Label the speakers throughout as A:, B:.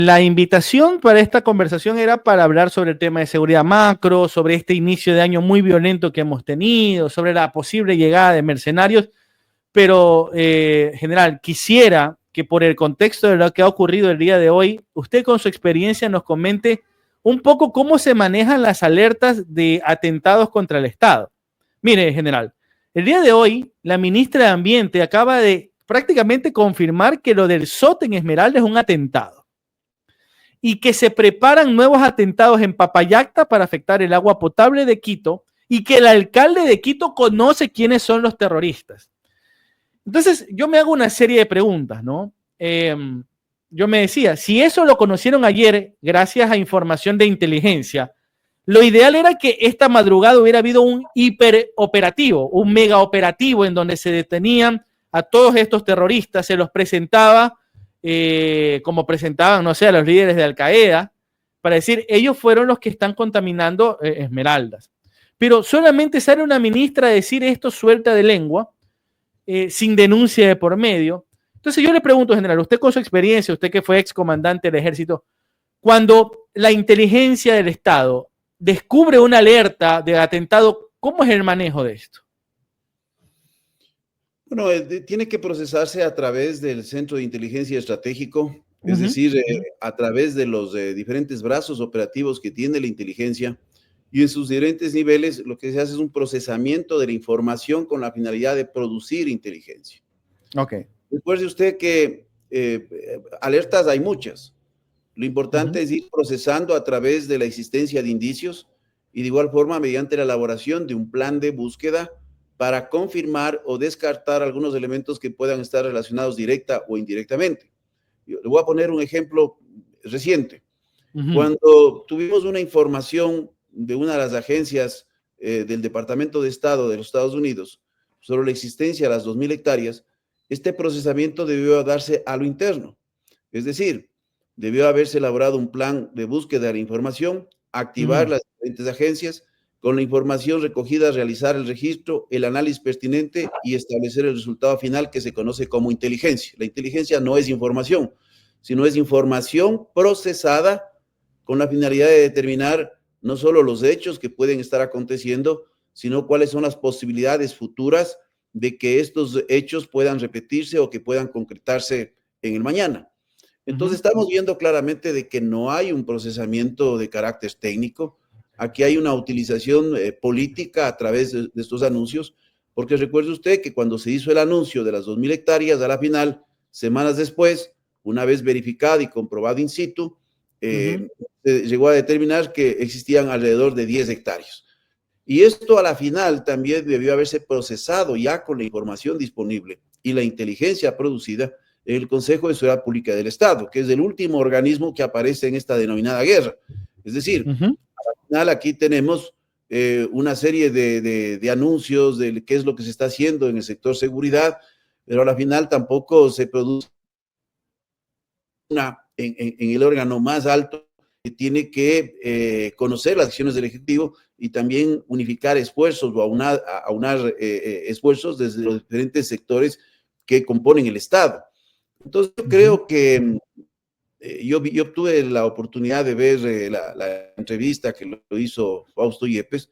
A: La invitación para esta conversación era para hablar sobre el tema de seguridad macro, sobre este inicio de año muy violento que hemos tenido, sobre la posible llegada de mercenarios, pero general, quisiera que por el contexto de lo que ha ocurrido el día de hoy, usted con su experiencia nos comente un poco cómo se manejan las alertas de atentados contra el Estado. Mire, general, el día de hoy la ministra de Ambiente acaba de prácticamente confirmar que lo del SOT en Esmeralda es un atentado y que se preparan nuevos atentados en Papayacta para afectar el agua potable de Quito y que el alcalde de Quito conoce quiénes son los terroristas. Entonces, yo me hago una serie de preguntas, ¿no? Yo me decía, si eso lo conocieron ayer gracias a información de inteligencia, lo ideal era que esta madrugada hubiera habido un hiperoperativo, un mega operativo en donde se detenían a todos estos terroristas, se los presentaba como presentaban, no sé, a los líderes de Al Qaeda, para decir, ellos fueron los que están contaminando Esmeraldas. Pero solamente sale una ministra a decir esto suelta de lengua, sin denuncia de por medio. Entonces yo le pregunto, general, usted con su experiencia, usted que fue excomandante del ejército, cuando la inteligencia del Estado descubre una alerta de atentado, ¿cómo es el manejo de esto?
B: Bueno, tiene que procesarse a través del Centro de Inteligencia Estratégico, es decir, a través de los diferentes brazos operativos que tiene la inteligencia, y en sus diferentes niveles lo que se hace es un procesamiento de la información con la finalidad de producir inteligencia.
A: Ok.
B: Recuerde usted que alertas hay muchas. Lo importante es ir procesando a través de la existencia de indicios y de igual forma mediante la elaboración de un plan de búsqueda para confirmar o descartar algunos elementos que puedan estar relacionados directa o indirectamente. Yo le voy a poner un ejemplo reciente. Cuando tuvimos una información de una de las agencias del Departamento de Estado de los Estados Unidos sobre la existencia de las 2.000 hectáreas, este procesamiento debió darse a lo interno. Es decir, debió haberse elaborado un plan de búsqueda de la información, activar las diferentes agencias, con la información recogida, realizar el registro, el análisis pertinente y establecer el resultado final que se conoce como inteligencia. La inteligencia no es información, sino es información procesada con la finalidad de determinar no solo los hechos que pueden estar aconteciendo, sino cuáles son las posibilidades futuras de que estos hechos puedan repetirse o que puedan concretarse en el mañana. Entonces estamos viendo claramente de que no hay un procesamiento de carácter técnico. Aquí hay una utilización política a través de estos anuncios, porque recuerde usted que cuando se hizo el anuncio de las 2.000 hectáreas, a la final, semanas después, una vez verificado y comprobado in situ, se llegó a determinar que existían alrededor de 10 hectáreas. Y esto a la final también debió haberse procesado ya con la información disponible y la inteligencia producida en el Consejo de Seguridad Pública del Estado, que es el último organismo que aparece en esta denominada guerra. Es decir, al final aquí tenemos una serie de anuncios de qué es lo que se está haciendo en el sector seguridad, pero a la final tampoco se produce en el órgano más alto que tiene que conocer las acciones del Ejecutivo y también unificar esfuerzos o aunar esfuerzos desde los diferentes sectores que componen el Estado. Entonces, yo creo que yo tuve la oportunidad de ver la entrevista que lo hizo Fausto Yepes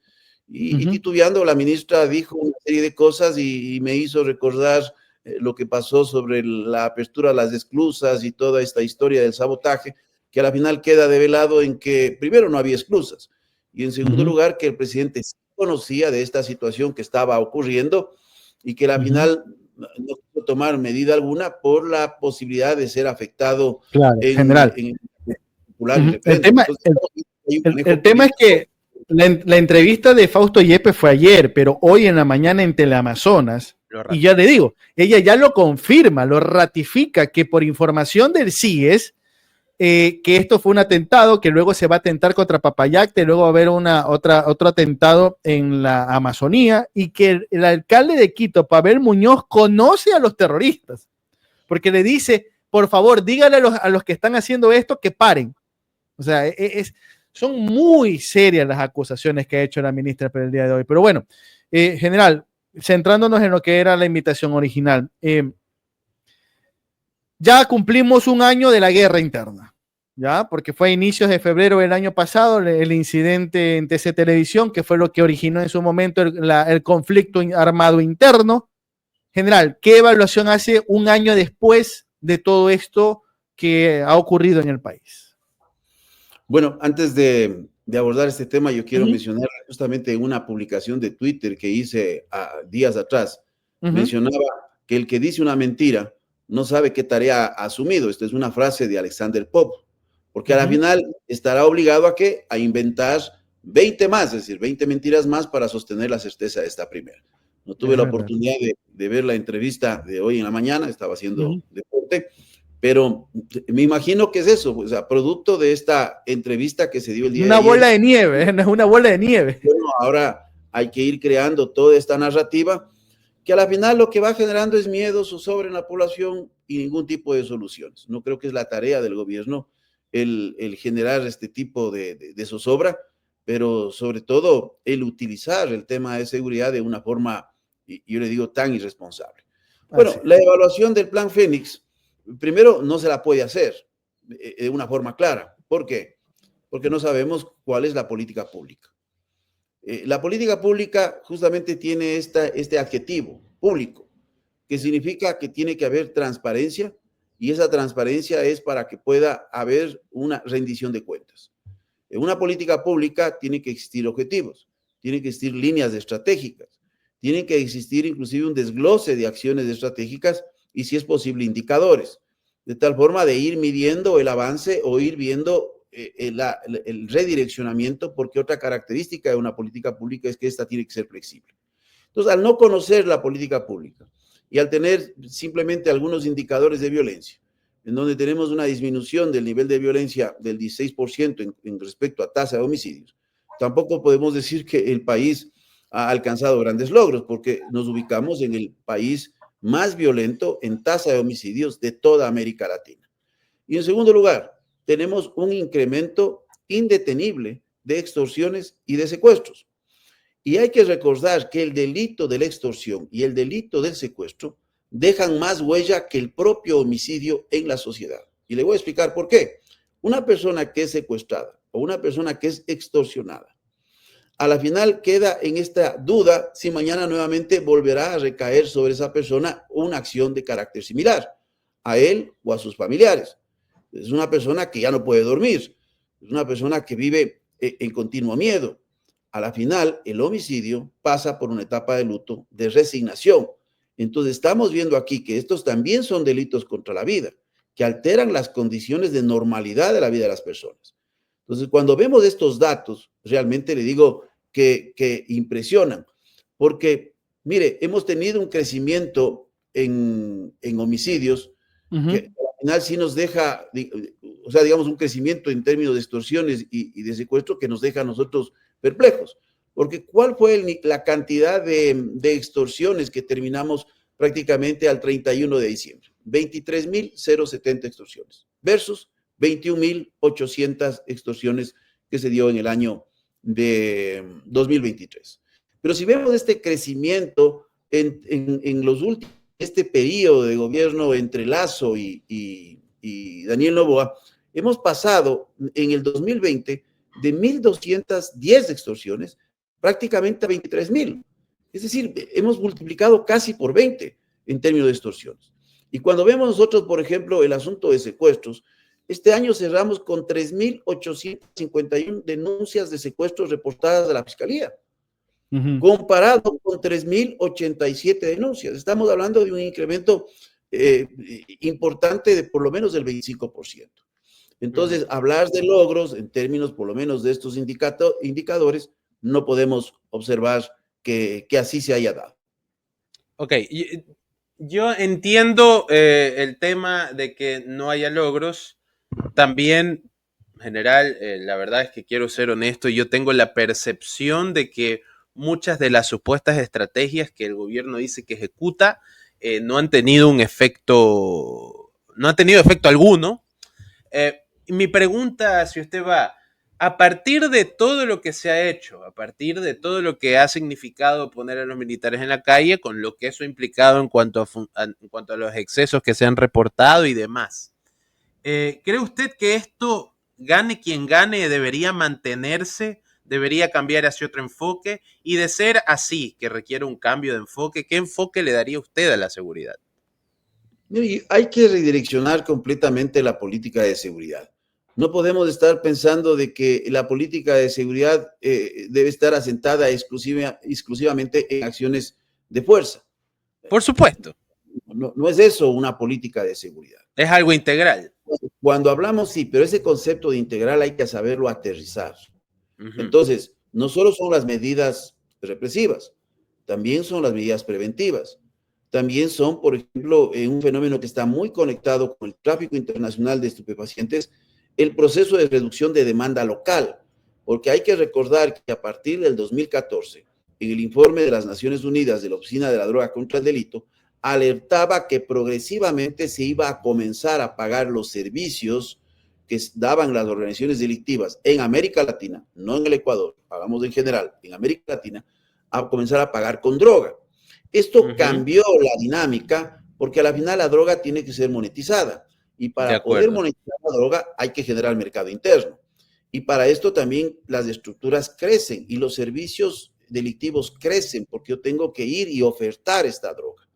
B: y titubeando, la ministra dijo una serie de cosas y me hizo recordar lo que pasó sobre la apertura de las esclusas y toda esta historia del sabotaje, que a la final queda develado en que primero no había esclusas y en segundo lugar que el presidente sí conocía de esta situación que estaba ocurriendo y que a la final no quiso tomar medida alguna por la posibilidad de ser afectado
A: general.
B: en el popular.
A: El tema es que la entrevista de Fausto Yepes fue ayer, pero hoy en la mañana en Teleamazonas, y ya le digo, ella ya lo confirma, lo ratifica, que por información del CIES, que esto fue un atentado, que luego se va a atentar contra Papayacta, y luego va a haber otro atentado en la Amazonía, y que el alcalde de Quito, Pavel Muñoz, conoce a los terroristas, porque le dice, por favor, dígale a los que están haciendo esto que paren. O sea, son muy serias las acusaciones que ha hecho la ministra para el día de hoy. Pero bueno, general, centrándonos en lo que era la invitación original, ya cumplimos un año de la guerra interna, ¿ya? Porque fue a inicios de febrero del año pasado el incidente en TC Televisión, que fue lo que originó en su momento el conflicto armado interno. General, ¿qué evaluación hace un año después de todo esto que ha ocurrido en el país?
B: Bueno, antes de abordar este tema, yo quiero mencionar justamente una publicación de Twitter que hice días atrás. Mencionaba que el que dice una mentira no sabe qué tarea ha asumido. Esta es una frase de Alexander Pope, porque a la final estará obligado a ¿qué? A inventar 20 más, es decir, 20 mentiras más para sostener la certeza de esta primera. No tuve la oportunidad de ver la entrevista de hoy en la mañana, estaba haciendo deporte, pero me imagino que es eso, o sea, producto de esta entrevista que se dio el día de ayer.
A: Una bola de nieve, es una bola de nieve.
B: Bueno, ahora hay que ir creando toda esta narrativa que a la final lo que va generando es miedo, zozobra en la población y ningún tipo de soluciones. No creo que es la tarea del gobierno el generar este tipo de zozobra, pero sobre todo el utilizar el tema de seguridad de una forma, yo le digo, tan irresponsable. Bueno, la evaluación del Plan Fénix, primero, no se la puede hacer de una forma clara. ¿Por qué? Porque no sabemos cuál es la política pública. La política pública justamente tiene este adjetivo, público, que significa que tiene que haber transparencia y esa transparencia es para que pueda haber una rendición de cuentas. En una política pública tiene que existir objetivos, tienen que existir líneas estratégicas, tiene que existir inclusive un desglose de acciones estratégicas y si es posible indicadores, de tal forma de ir midiendo el avance o ir viendo el redireccionamiento, porque otra característica de una política pública es que esta tiene que ser flexible. Entonces, al no conocer la política pública y al tener simplemente algunos indicadores de violencia, en donde tenemos una disminución del nivel de violencia del 16% en respecto a tasa de homicidios, tampoco podemos decir que el país ha alcanzado grandes logros, porque nos ubicamos en el país más violento en tasa de homicidios de toda América Latina. Y en segundo lugar, tenemos un incremento indetenible de extorsiones y de secuestros. Y hay que recordar que el delito de la extorsión y el delito del secuestro dejan más huella que el propio homicidio en la sociedad. Y le voy a explicar por qué. Una persona que es secuestrada o una persona que es extorsionada, a la final queda en esta duda si mañana nuevamente volverá a recaer sobre esa persona una acción de carácter similar, a él o a sus familiares. Es una persona que ya no puede dormir, es una persona que vive en continuo miedo. A la final, el homicidio pasa por una etapa de luto, de resignación. Entonces, estamos viendo aquí que estos también son delitos contra la vida, que alteran las condiciones de normalidad de la vida de las personas. Entonces, cuando vemos estos datos, realmente le digo que impresionan, porque, mire, hemos tenido un crecimiento en homicidios que al final sí nos deja, o sea, digamos, un crecimiento en términos de extorsiones y de secuestro que nos deja a nosotros perplejos. Porque ¿cuál fue la cantidad de extorsiones que terminamos prácticamente al 31 de diciembre? 23.070 extorsiones versus 21.800 extorsiones que se dio en el año de 2023. Pero si vemos este crecimiento en los últimos, este periodo de gobierno entre Lazo y Daniel Noboa, hemos pasado en el 2020 de 1.210 extorsiones prácticamente a 23.000. Es decir, hemos multiplicado casi por 20 en términos de extorsiones. Y cuando vemos nosotros, por ejemplo, el asunto de secuestros, este año cerramos con 3.851 denuncias de secuestros reportadas a la Fiscalía, comparado con 3.087 denuncias. Estamos hablando de un incremento importante de por lo menos del 25%. Entonces, hablar de logros en términos por lo menos de estos indicadores, no podemos observar que así se haya dado.
C: Ok, yo entiendo el tema de que no haya logros. También, en general, la verdad es que quiero ser honesto, yo tengo la percepción de que muchas de las supuestas estrategias que el gobierno dice que ejecuta no han tenido un efecto, no han tenido efecto alguno. Mi pregunta, si usted va, a partir de todo lo que se ha hecho, a partir de todo lo que ha significado poner a los militares en la calle, con lo que eso ha implicado en cuanto a los excesos que se han reportado y demás, ¿Cree usted que esto, gane quien gane, debería mantenerse, debería cambiar hacia otro enfoque? Y de ser así, que requiere un cambio de enfoque, ¿qué enfoque le daría usted a la seguridad?
B: Y hay que redireccionar completamente la política de seguridad. No podemos estar pensando de que la política de seguridad debe estar asentada exclusivamente en acciones de fuerza.
C: Por supuesto,
B: No es eso una política de seguridad.
C: es algo integral.
B: Cuando hablamos, sí, pero ese concepto de integral hay que saberlo aterrizar.
C: Ujú.
B: Entonces, no solo son las medidas represivas, también son las medidas preventivas. También son, por ejemplo, un fenómeno que está muy conectado con el tráfico internacional de estupefacientes, el proceso de reducción de demanda local, porque hay que recordar que a partir del 2014, en el informe de las Naciones Unidas de la Oficina de la Droga contra el Delito, alertaba que progresivamente se iba a comenzar a pagar los servicios que daban las organizaciones delictivas en América Latina, no en el Ecuador, hablamos en general, en América Latina, a comenzar a pagar con droga. Esto
C: Ujú.
B: cambió la dinámica porque a la final la droga tiene que ser monetizada y
C: De
B: para poder
C: acuerdo.
B: monetizar la droga hay que generar mercado interno. Y para esto también las estructuras crecen y los servicios delictivos crecen porque yo tengo que ir y ofertar esta droga.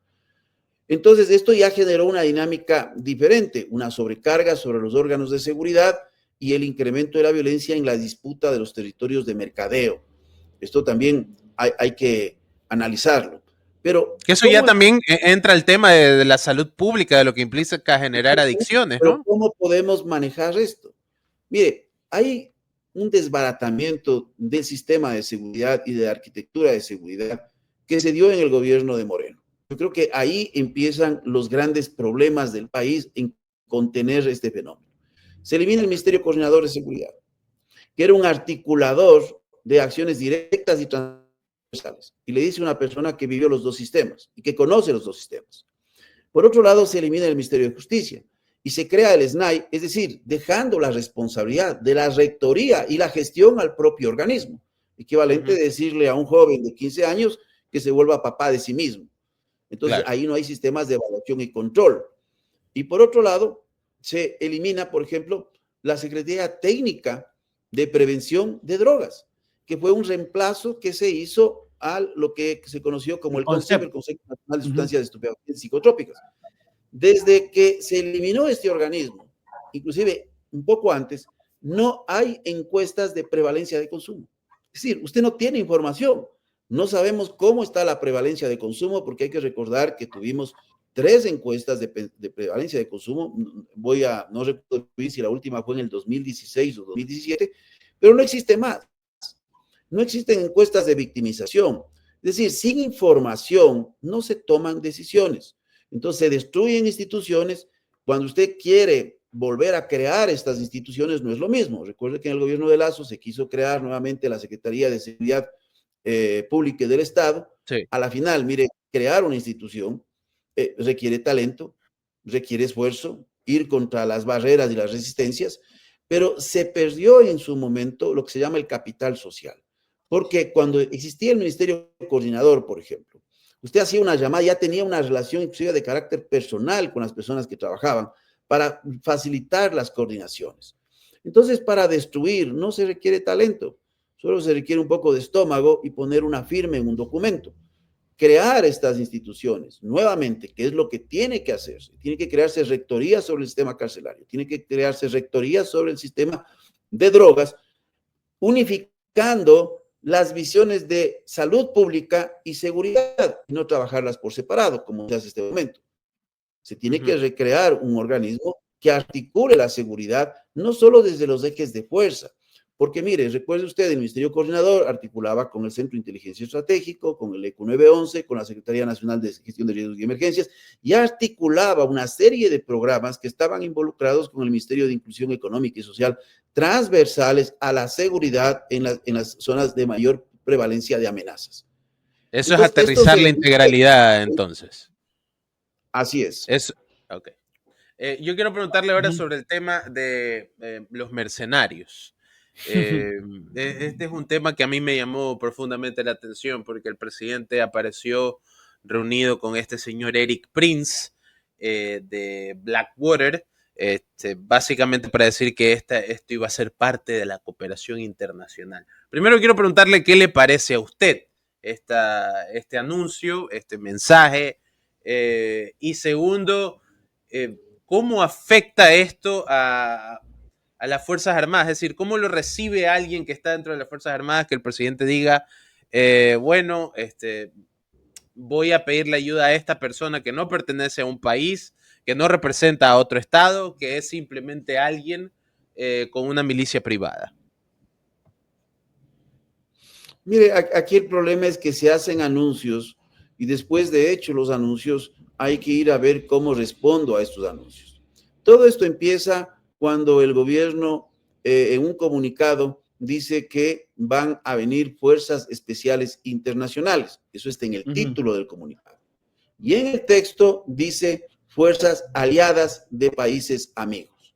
B: Entonces, esto ya generó una dinámica diferente, una sobrecarga sobre los órganos de seguridad y el incremento de la violencia en la disputa de los territorios de mercadeo. Esto también hay que analizarlo. Pero,
C: Que eso ya
B: ¿cómo,
C: también entra el tema de la salud pública, de lo que implica generar adicciones,
B: pero
C: ¿no?
B: ¿cómo podemos manejar esto? Mire, hay un desbaratamiento del sistema de seguridad y de arquitectura de seguridad que se dio en el gobierno de Moreno. Yo creo que ahí empiezan los grandes problemas del país en contener este fenómeno. Se elimina el Ministerio Coordinador de Seguridad, que era un articulador de acciones directas y transversales. Y le dice a una persona que vivió los dos sistemas y que conoce los dos sistemas. Por otro lado, se elimina el Ministerio de Justicia y se crea el SNAI, es decir, dejando la responsabilidad de la rectoría y la gestión al propio organismo. Equivalente
C: Ujú.
B: de decirle a un joven de 15 años que se vuelva papá de sí mismo. Entonces,
C: Claro.
B: ahí no hay sistemas de evaluación y control. Y por otro lado, se elimina, por ejemplo, la Secretaría Técnica de Prevención de Drogas, que fue un reemplazo que se hizo a lo que se conoció como
A: El
B: el CONSEP, el
A: concepto.
B: Consejo Nacional de
A: Uh -huh.
B: Sustancias Estupefacientes Psicotrópicas. Desde que se eliminó este organismo, inclusive un poco antes, no hay encuestas de prevalencia de consumo. Es decir, usted no tiene información. No sabemos cómo está la prevalencia de consumo porque hay que recordar que tuvimos 3 encuestas de prevalencia de consumo. No recuerdo si la última fue en el 2016 o 2017, pero no existe más. No existen encuestas de victimización. Es decir, sin información no se toman decisiones. Entonces se destruyen instituciones. Cuando usted quiere volver a crear estas instituciones no es lo mismo. Recuerde que en el gobierno de Lazo se quiso crear nuevamente la Secretaría de Seguridad Pública y del Estado.
C: Sí.
B: A la final, mire, crear una institución requiere talento, requiere esfuerzo, ir contra las barreras y las resistencias, pero se perdió en su momento lo que se llama el capital social. Porque cuando existía el Ministerio Coordinador, por ejemplo, usted hacía una llamada, ya tenía una relación inclusive de carácter personal con las personas que trabajaban para facilitar las coordinaciones. Entonces, para destruir no se requiere talento, solo se requiere un poco de estómago y poner una firma en un documento. Crear estas instituciones nuevamente, que es lo que tiene que hacerse. Tiene que crearse rectoría sobre el sistema carcelario, tiene que crearse rectoría sobre el sistema de drogas, unificando las visiones de salud pública y seguridad, y no trabajarlas por separado, como se hace en este momento. Se tiene que
C: Ujú.
B: recrear un organismo que articule la seguridad, no solo desde los ejes de fuerza, porque mire, recuerde usted, el Ministerio Coordinador articulaba con el Centro de Inteligencia Estratégico, con el ECU 911, con la Secretaría Nacional de Gestión de Riesgos y Emergencias, y articulaba una serie de programas que estaban involucrados con el Ministerio de Inclusión Económica y Social, transversales a la seguridad en las zonas de mayor prevalencia de amenazas.
C: Eso es
B: Entonces, esto
C: aterrizar
B: se...
C: la integralidad, entonces.
B: Así es.
C: Es, ok. Yo quiero preguntarle
A: Uh
C: ahora
A: -huh.
C: sobre el tema de los mercenarios. Este es un tema que a mí me llamó profundamente la atención porque el presidente apareció reunido con este señor Eric Prince de Blackwater, básicamente para decir que esto iba a ser parte de la cooperación internacional. Primero quiero preguntarle qué le parece a usted este anuncio, este mensaje, y segundo, ¿cómo afecta esto a las Fuerzas Armadas? Es decir, ¿cómo lo recibe alguien que está dentro de las Fuerzas Armadas que el presidente diga, bueno, voy a pedirle ayuda a esta persona que no pertenece a un país, que no representa a otro estado, que es simplemente alguien con una milicia privada?
B: Mire, aquí el problema es que se hacen anuncios y después de hecho los anuncios hay que ir a ver cómo respondo a estos anuncios. Todo esto empieza cuando el gobierno en un comunicado dice que van a venir fuerzas especiales internacionales. Eso está en el título del comunicado. Y en el texto dice fuerzas aliadas de países amigos.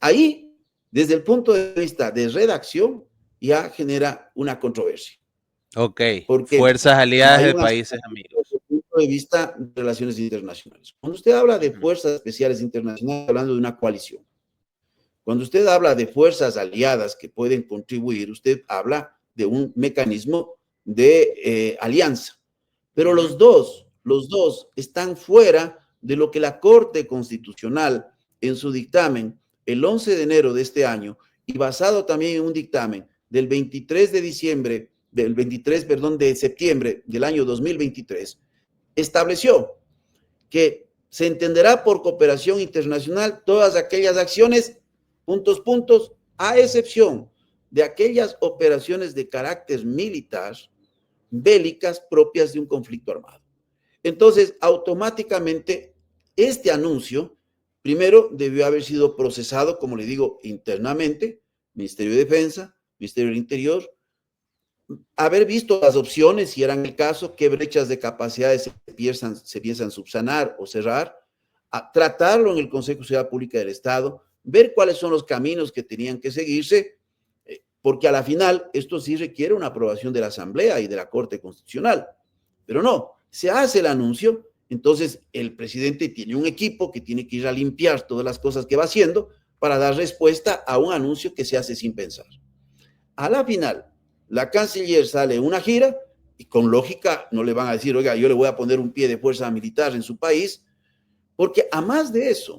B: Ahí, desde el punto de vista de redacción, ya genera una controversia.
C: Ok,
B: Porque
C: fuerzas aliadas de países amigos.
B: Desde el punto de vista de relaciones internacionales. Cuando usted habla de fuerzas especiales internacionales, hablando de una coalición. Cuando usted habla de fuerzas aliadas que pueden contribuir, usted habla de un mecanismo de alianza. Pero los dos están fuera de lo que la Corte Constitucional en su dictamen el 11 de enero de este año y basado también en un dictamen del 23 de septiembre del año 2023, estableció que se entenderá por cooperación internacional todas aquellas acciones, a excepción de aquellas operaciones de carácter militar, bélicas propias de un conflicto armado. Entonces, automáticamente, este anuncio, primero, debió haber sido procesado, como le digo, internamente, Ministerio de Defensa, Ministerio del Interior, haber visto las opciones, si eran el caso, qué brechas de capacidades se piensan subsanar o cerrar, tratarlo en el Consejo de Seguridad Pública del Estado, ver cuáles son los caminos que tenían que seguirse, porque a la final esto sí requiere una aprobación de la Asamblea y de la Corte Constitucional. Pero no, se hace el anuncio, entonces el presidente tiene un equipo que tiene que ir a limpiar todas las cosas que va haciendo para dar respuesta a un anuncio que se hace sin pensar. A la final, la canciller sale en una gira y con lógica no le van a decir, oiga, yo le voy a poner un pie de fuerza militar en su país, porque a más de eso,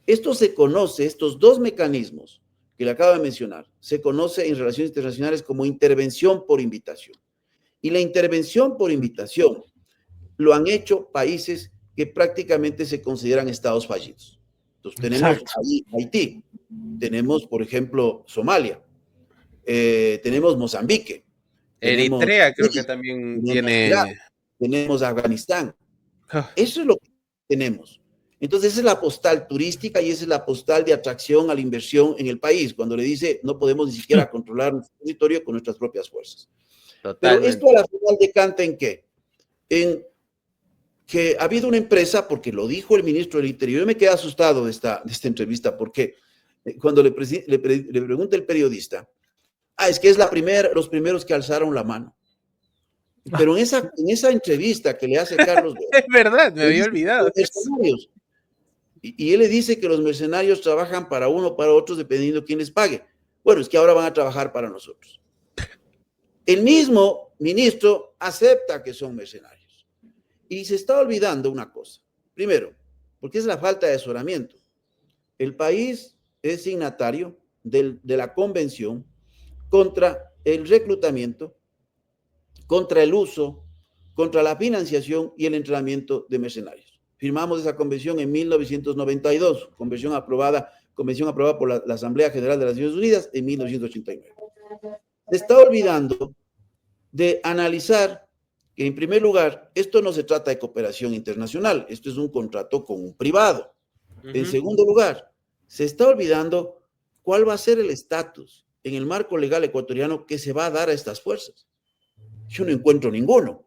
B: esto se conoce, estos dos mecanismos que le acabo de mencionar, se conoce en relaciones internacionales como intervención por invitación. Y la intervención por invitación lo han hecho países que prácticamente se consideran estados fallidos. Entonces tenemos ahí Haití, tenemos, por ejemplo, Somalia, tenemos Mozambique.
C: Eritrea creo que también tiene...
B: Irak, tenemos Afganistán. Eso es lo que tenemos. Entonces, esa es la postal turística y esa es la postal de atracción a la inversión en el país, cuando le dice no podemos ni siquiera controlar nuestro territorio con nuestras propias fuerzas. Totalmente. Pero esto a la final decanta ¿en qué? En que ha habido una empresa, porque lo dijo el ministro del Interior, yo me quedé asustado de esta entrevista, porque cuando le pregunta el periodista, es que es los primeros que alzaron la mano. Pero en esa entrevista que le hace Carlos...
C: es verdad, me había olvidado.
B: Y él le dice que los mercenarios trabajan para uno o para otros dependiendo de quién les pague. Bueno, es que ahora van a trabajar para nosotros. El mismo ministro acepta que son mercenarios. Y se está olvidando una cosa. Primero, porque es la falta de asesoramiento. El país es signatario de la convención contra el reclutamiento, contra el uso, contra la financiación y el entrenamiento de mercenarios. Firmamos esa convención en 1992, convención aprobada por la Asamblea General de las Naciones Unidas en 1989. Se está olvidando de analizar que, en primer lugar, esto no se trata de cooperación internacional, esto es un contrato con un privado. En segundo lugar, se está olvidando cuál va a ser el estatus en el marco legal ecuatoriano que se va a dar a estas fuerzas. Yo no encuentro ninguno,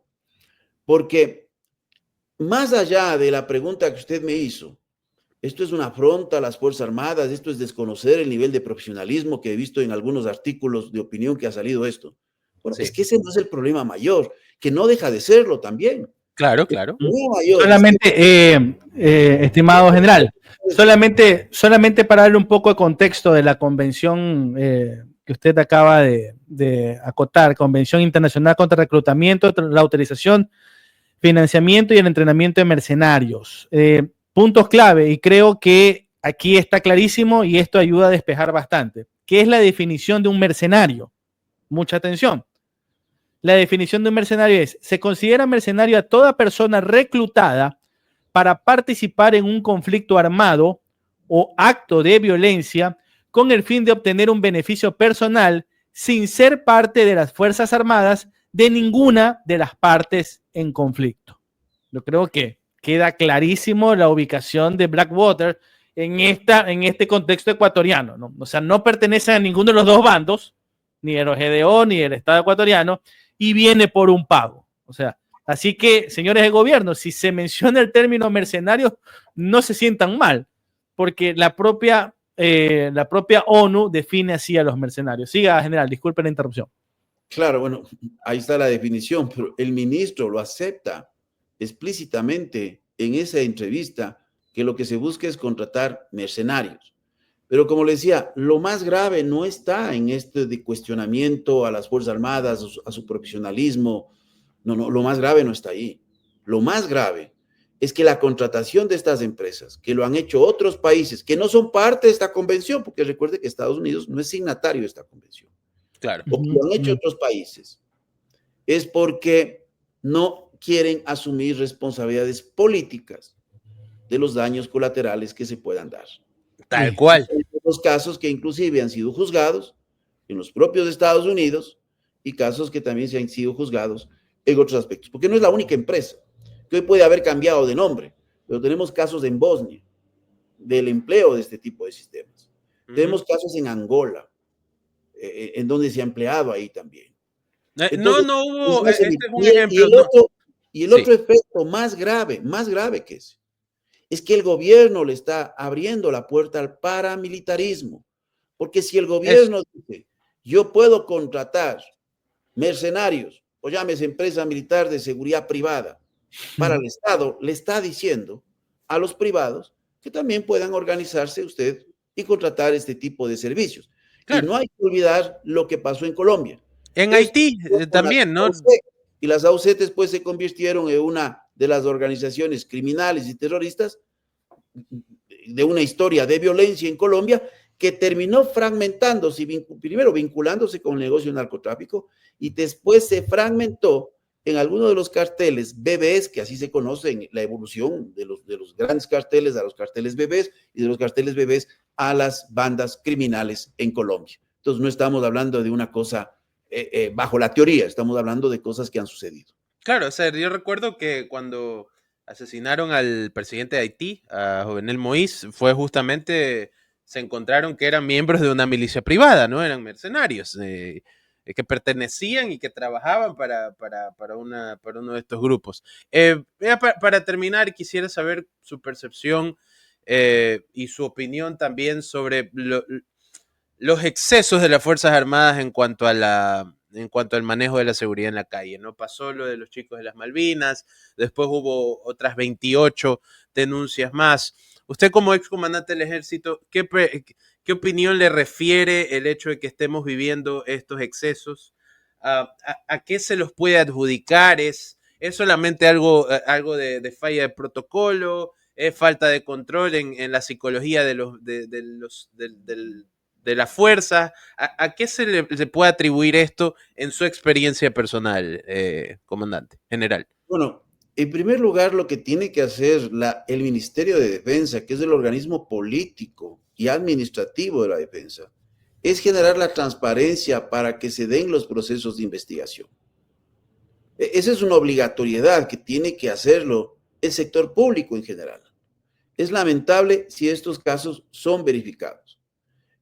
B: porque más allá de la pregunta que usted me hizo, esto es una afronta a las Fuerzas Armadas, esto es desconocer el nivel de profesionalismo que he visto en algunos artículos de opinión que ha salido esto. Bueno, sí. Es que ese no es el problema mayor, que no deja de serlo también.
C: Claro, claro.
A: Solamente, estimado general, solamente para darle un poco de contexto de la convención que usted acaba de acotar, Convención Internacional contra el Reclutamiento, la Autorización, Financiamiento y el Entrenamiento de Mercenarios. Puntos clave, y creo que aquí está clarísimo y esto ayuda a despejar bastante. ¿Qué es la definición de un mercenario? Mucha atención. La definición de un mercenario es: se considera mercenario a toda persona reclutada para participar en un conflicto armado o acto de violencia con el fin de obtener un beneficio personal sin ser parte de las Fuerzas Armadas de ninguna de las partes en conflicto. Yo creo que queda clarísimo la ubicación de Blackwater en este contexto ecuatoriano, ¿no? O sea, no pertenece a ninguno de los dos bandos, ni de los GDO ni del Estado ecuatoriano, y viene por un pago. O sea, así que, señores de gobierno, si se menciona el término mercenario, no se sientan mal, porque la propia ONU define así a los mercenarios. Siga, general, disculpe la interrupción.
B: Claro, bueno, ahí está la definición, pero el ministro lo acepta explícitamente en esa entrevista, que lo que se busca es contratar mercenarios. Pero como le decía, lo más grave no está en este de cuestionamiento a las Fuerzas Armadas, a su profesionalismo. No, lo más grave no está ahí. Lo más grave es que la contratación de estas empresas, que lo han hecho otros países, que no son parte de esta convención, porque recuerde que Estados Unidos no es signatario de esta convención,
C: claro,
B: o que lo han hecho otros países, es porque no quieren asumir responsabilidades políticas de los daños colaterales que se puedan dar.
C: Tal cual.
B: Hay los casos que inclusive han sido juzgados en los propios Estados Unidos y casos que también se han sido juzgados en otros aspectos, porque no es la única empresa que hoy puede haber cambiado de nombre, pero tenemos casos en Bosnia del empleo de este tipo de sistemas. Tenemos casos en Angola, en donde se ha empleado ahí también. Entonces,
C: no hubo, este es un ejemplo.
B: Y el otro efecto más grave que ese, es que el gobierno le está abriendo la puerta al paramilitarismo. Porque si el gobierno dice, yo puedo contratar mercenarios, o llámese empresa militar de seguridad privada, para el Estado, le está diciendo a los privados que también puedan organizarse usted y contratar este tipo de servicios. Claro. Y no hay que olvidar lo que pasó en Colombia.
C: En Haití también, ¿no?
B: Y las AUC después se convirtieron en una de las organizaciones criminales y terroristas de una historia de violencia en Colombia que terminó fragmentándose, primero vinculándose con el negocio del narcotráfico y después se fragmentó en algunos de los carteles BBs, que así se conocen la evolución de los grandes carteles a los carteles BBs y de los carteles BBs a las bandas criminales en Colombia. Entonces no estamos hablando de una cosa bajo la teoría, estamos hablando de cosas que han sucedido.
C: Claro, o sea, yo recuerdo que cuando asesinaron al presidente de Haití, a Jovenel Moïse, fue justamente, se encontraron que eran miembros de una milicia privada, ¿no? Eran mercenarios que pertenecían y que trabajaban para uno de estos grupos. Para terminar, quisiera saber su percepción y su opinión también sobre los excesos de las Fuerzas Armadas en cuanto al manejo de la seguridad en la calle, ¿no? Pasó lo de los chicos de las Malvinas, después hubo otras 28 denuncias más. Usted como excomandante del ejército, ¿qué opinión le refiere el hecho de que estemos viviendo estos excesos? ¿A qué se los puede adjudicar? ¿Es solamente algo de falla de protocolo? ¿Es falta de control en la psicología de la fuerza? ¿A qué se le puede atribuir esto en su experiencia personal, comandante general?
B: Bueno, en primer lugar, lo que tiene que hacer el Ministerio de Defensa, que es el organismo político y administrativo de la defensa, es generar la transparencia para que se den los procesos de investigación. Esa es una obligatoriedad que tiene que hacerlo el sector público en general. Es lamentable si estos casos son verificados.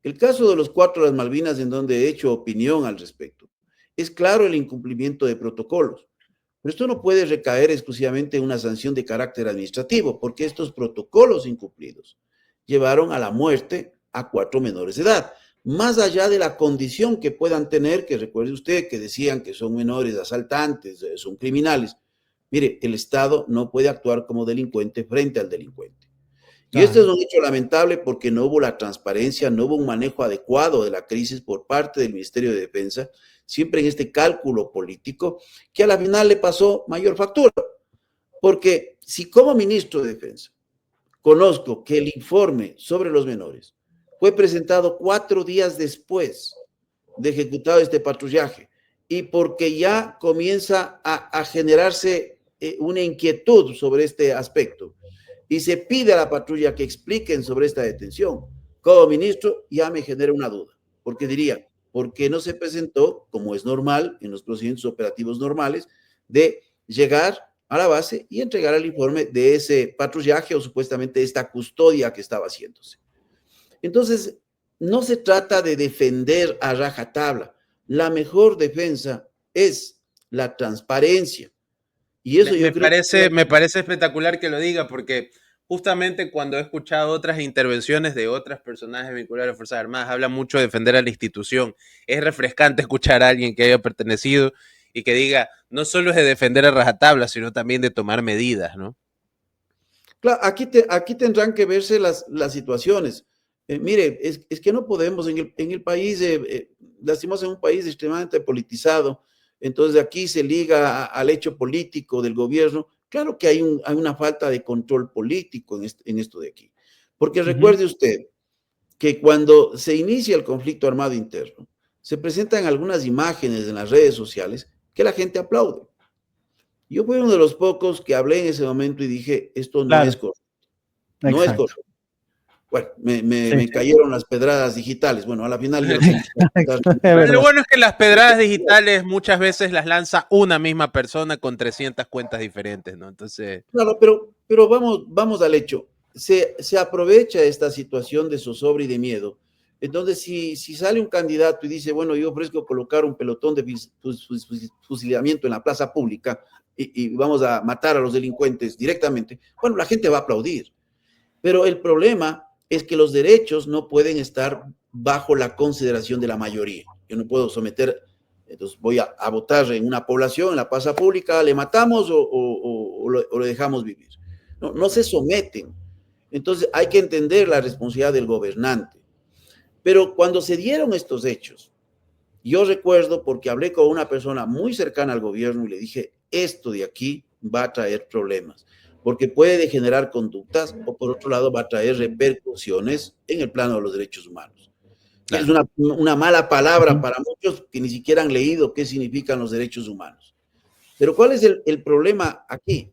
B: El caso de los 4 de las Malvinas, en donde he hecho opinión al respecto, es claro el incumplimiento de protocolos. Pero esto no puede recaer exclusivamente en una sanción de carácter administrativo, porque estos protocolos incumplidos llevaron a la muerte a 4 menores de edad. Más allá de la condición que puedan tener, que recuerde usted que decían que son menores asaltantes, son criminales, Mire, el Estado no puede actuar como delincuente frente al delincuente. Y
A: Claro.
B: esto es un hecho lamentable porque no hubo la transparencia, no hubo un manejo adecuado de la crisis por parte del Ministerio de Defensa, siempre en este cálculo político, que a la final le pasó mayor factura. Porque si como ministro de Defensa conozco que el informe sobre los menores fue presentado 4 días después de ejecutado este patrullaje y porque ya comienza a generarse una inquietud sobre este aspecto y se pide a la patrulla que expliquen sobre esta detención, como ministro ya me genera una duda, porque diría, ¿por qué no se presentó, como es normal en los procedimientos operativos normales, de llegar a la base y entregar el informe de ese patrullaje o supuestamente esta custodia que estaba haciéndose? Entonces, no se trata de defender a rajatabla. La mejor defensa es la transparencia. Y eso yo creo que...
C: Me parece espectacular que lo diga, porque justamente cuando he escuchado otras intervenciones de otros personajes vinculados a las Fuerzas Armadas, habla mucho de defender a la institución. Es refrescante escuchar a alguien que haya pertenecido y que diga, no solo es de defender a rajatabla, sino también de tomar medidas, ¿no?
B: Claro, aquí tendrán que verse las situaciones. Mire, es que no podemos en el país, lastimosamente en un país extremadamente politizado, entonces aquí se liga al hecho político del gobierno. Claro que hay una falta de control político en esto de aquí. Porque recuerde usted que cuando se inicia el conflicto armado interno, se presentan algunas imágenes en las redes sociales que la gente aplaude. Yo fui uno de los pocos que hablé en ese momento y dije, esto no es correcto. No es correcto. Bueno, me cayeron las pedradas digitales. Bueno, a la final yo
C: Lo bueno es que las pedradas digitales muchas veces las lanza una misma persona con 300 cuentas diferentes, ¿no? Entonces...
B: Claro, pero vamos al hecho. Se aprovecha esta situación de zozobra y de miedo. Entonces, si sale un candidato y dice, bueno, yo ofrezco colocar un pelotón de fusilamiento en la plaza pública y vamos a matar a los delincuentes directamente, bueno, la gente va a aplaudir. Pero el problema es que los derechos no pueden estar bajo la consideración de la mayoría. Yo no puedo someter, entonces voy a votar en una población, en la plaza pública, le matamos o lo dejamos vivir. No se someten. Entonces hay que entender la responsabilidad del gobernante. Pero cuando se dieron estos hechos, yo recuerdo porque hablé con una persona muy cercana al gobierno y le dije, esto de aquí va a traer problemas, porque puede degenerar conductas o por otro lado va a traer repercusiones en el plano de los derechos humanos. Claro. Es una mala palabra para muchos que ni siquiera han leído qué significan los derechos humanos. Pero ¿cuál es el problema aquí?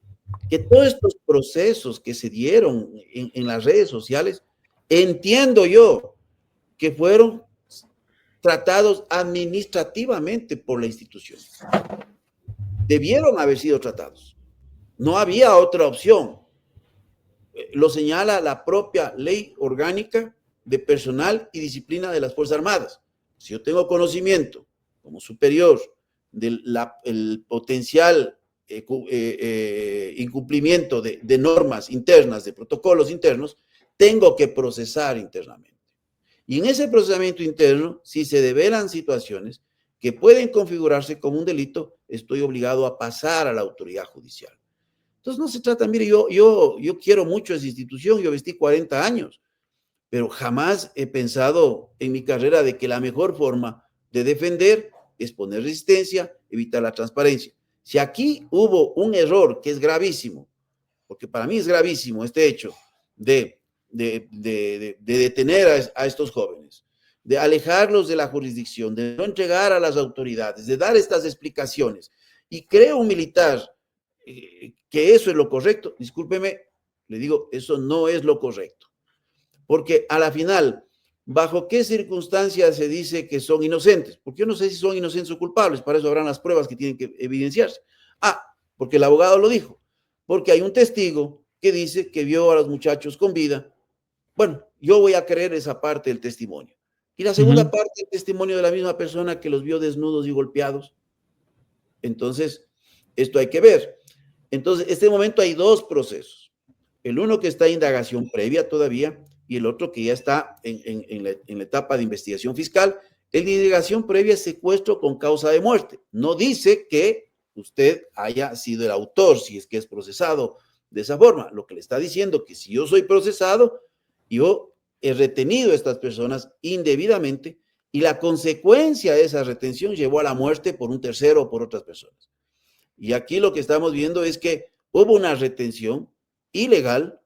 B: Que todos estos procesos que se dieron en las redes sociales, entiendo yo que fueron tratados administrativamente por la institución. Debieron haber sido tratados. No había otra opción. Lo señala la propia ley orgánica de personal y disciplina de las Fuerzas Armadas. Si yo tengo conocimiento como superior del potencial incumplimiento de normas internas, de protocolos internos, tengo que procesar internamente. Y en ese procesamiento interno, si se develan situaciones que pueden configurarse como un delito, estoy obligado a pasar a la autoridad judicial. Entonces no se trata, mire, yo quiero mucho esa institución, yo vestí 40 años, pero jamás he pensado en mi carrera de que la mejor forma de defender es poner resistencia, evitar la transparencia. Si aquí hubo un error que es gravísimo, porque para mí es gravísimo este hecho de detener a estos jóvenes, de alejarlos de la jurisdicción, de no entregar a las autoridades, de dar estas explicaciones, y cree un militar que eso es lo correcto, discúlpeme, le digo, eso no es lo correcto. Porque a la final, ¿bajo qué circunstancias se dice que son inocentes? Porque yo no sé si son inocentes o culpables, para eso habrán las pruebas que tienen que evidenciarse. Porque el abogado lo dijo, porque hay un testigo que dice que vio a los muchachos con vida. Bueno, yo voy a creer esa parte del testimonio. Y la segunda parte del testimonio de la misma persona que los vio desnudos y golpeados. Entonces, esto hay que ver. Entonces, en este momento hay dos procesos. El uno que está en indagación previa todavía y el otro que ya está en la etapa de investigación fiscal. El de indagación previa es secuestro con causa de muerte. No dice que usted haya sido el autor, si es que es procesado de esa forma. Lo que le está diciendo que si yo soy procesado, yo he retenido a estas personas indebidamente y la consecuencia de esa retención llevó a la muerte por un tercero o por otras personas. Y aquí lo que estamos viendo es que hubo una retención ilegal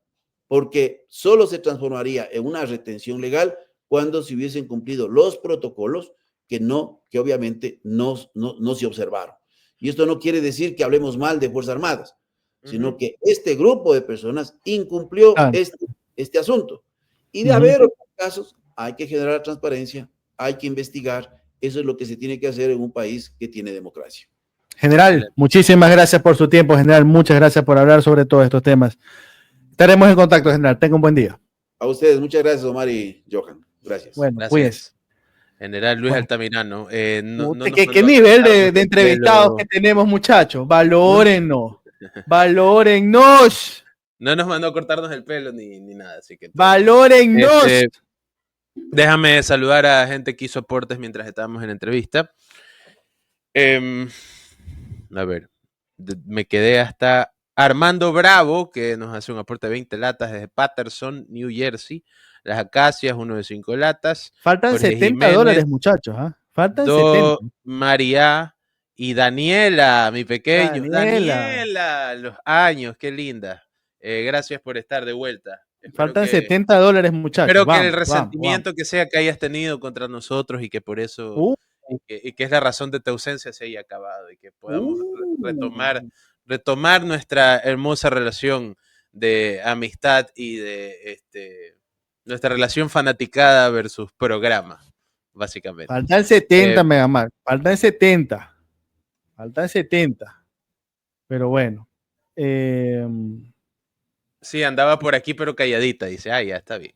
B: porque solo se transformaría en una retención legal cuando se hubiesen cumplido los protocolos que obviamente no se observaron. Y esto no quiere decir que hablemos mal de Fuerzas Armadas, sino que este grupo de personas incumplió este asunto. Y de haber otros casos, hay que generar transparencia, hay que investigar. Eso es lo que se tiene que hacer en un país que tiene democracia.
A: General, muchísimas gracias por su tiempo, general. Muchas gracias por hablar sobre todos estos temas. Estaremos en contacto, general. Tenga un buen día.
B: A ustedes, muchas gracias, Omar y Johan. Gracias.
A: Bueno,
C: gracias.
A: Cuídense.
C: General Luis Altamirano.
A: ¿Qué nivel de entrevistados que tenemos, muchachos? Valórennos. Valórennos.
C: No nos mandó a cortarnos el pelo ni nada, así que...
A: Valórennos.
C: Déjame saludar a gente que hizo aportes mientras estábamos en la entrevista. A ver, me quedé hasta Armando Bravo, que nos hace un aporte de 20 latas desde Patterson, New Jersey. Las Acacias, uno de 5 latas.
A: Faltan Jorge $70, Jiménez, muchachos. Faltan 70.
C: María y Daniela, mi pequeño. Daniela, los años, qué linda. Gracias por estar de vuelta.
A: Faltan $70, muchachos.
C: Espero que el resentimiento que sea que hayas tenido contra nosotros y que por eso, y que es la razón de tu ausencia, se haya acabado y que podamos retomar nuestra hermosa relación de amistad y de nuestra relación fanaticada versus programa, básicamente.
A: Faltan 70, Megamark. Faltan 70. Faltan 70. Pero bueno.
C: Sí, andaba por aquí, pero calladita. Dice, ya está bien.